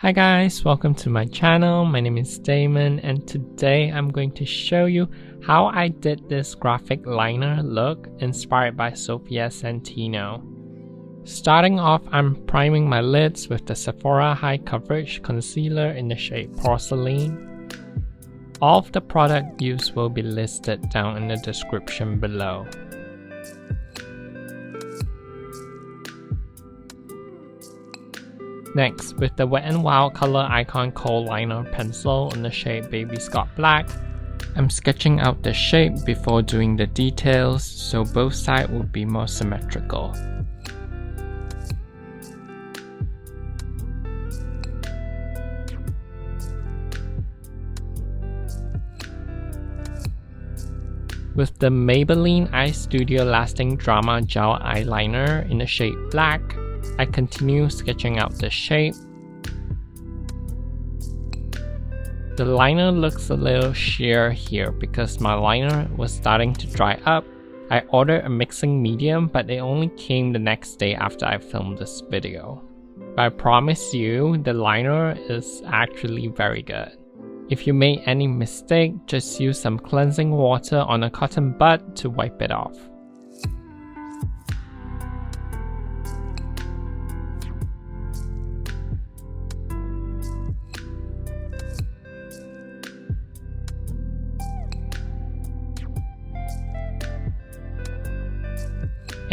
Hi guys, welcome to my channel. My name is Damon and today I'm going to show you how I did this graphic liner look inspired by Sofia Santino. Starting off, I'm priming my lids with the Sephora High Coverage Concealer in the shade Porcelain. All of the product used will be listed down in the description below. Next, with the Wet n Wild Color Icon Kohl Liner Pencil in the shade Baby Scott Black, I'm sketching out the shape before doing the details so both sides will be more symmetrical. With the Maybelline Eye Studio Lasting Drama Gel Eyeliner in the shade Black, I continue sketching out the shape. The liner looks a little sheer here because my liner was starting to dry up. I ordered a mixing medium, but it only came the next day after I filmed this video. But I promise you, the liner is actually very good. If you made any mistake, just use some cleansing water on a cotton bud to wipe it off.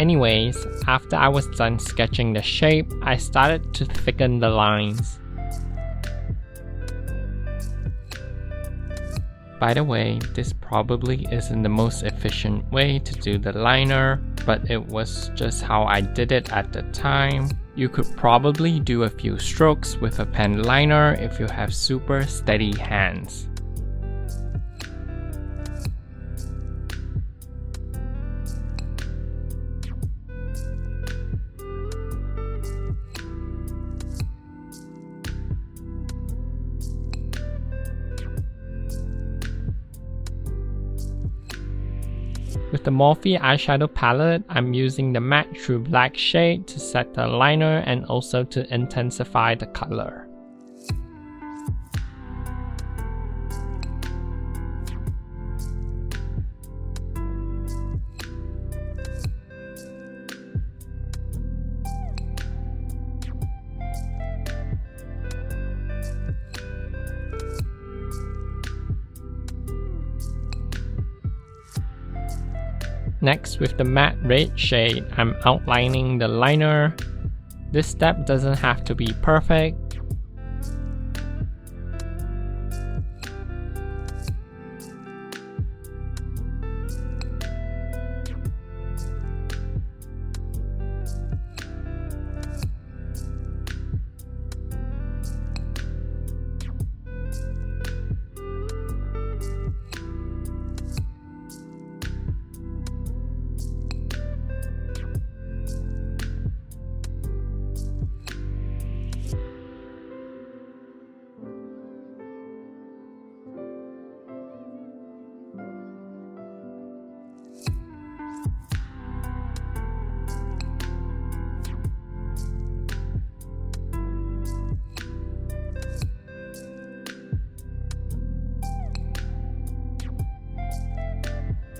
Anyways, after I was done sketching the shape, I started to thicken the lines. By the way, this probably isn't the most efficient way to do the liner, but it was just how I did it at the time. You could probably do a few strokes with a pen liner if you have super steady hands. With the Morphe eyeshadow palette, I'm using the Matte True Black shade to set the liner and also to intensify the color. Next, with the matte red shade, I'm outlining the liner. This step doesn't have to be perfect.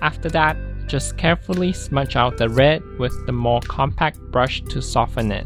After that, just carefully smudge out the red with the more compact brush to soften it.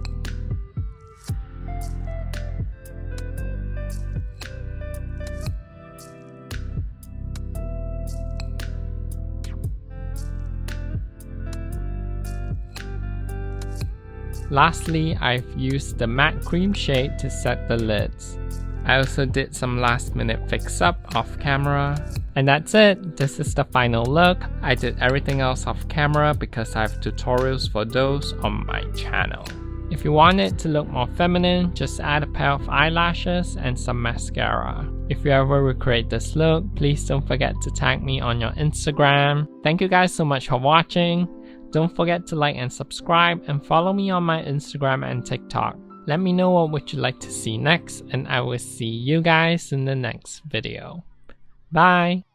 Lastly, I've used the matte cream shade to set the lids. I also did some last minute fix up off camera. And that's it, this is the final look. I did everything else off camera because I have tutorials for those on my channel. If you want it to look more feminine, just add a pair of eyelashes and some mascara. If you ever recreate this look, please don't forget to tag me on your Instagram. Thank you guys so much for watching. Don't forget to like and subscribe and follow me on my Instagram and TikTok. Let me know what would you like to see next and I will see you guys in the next video. Bye!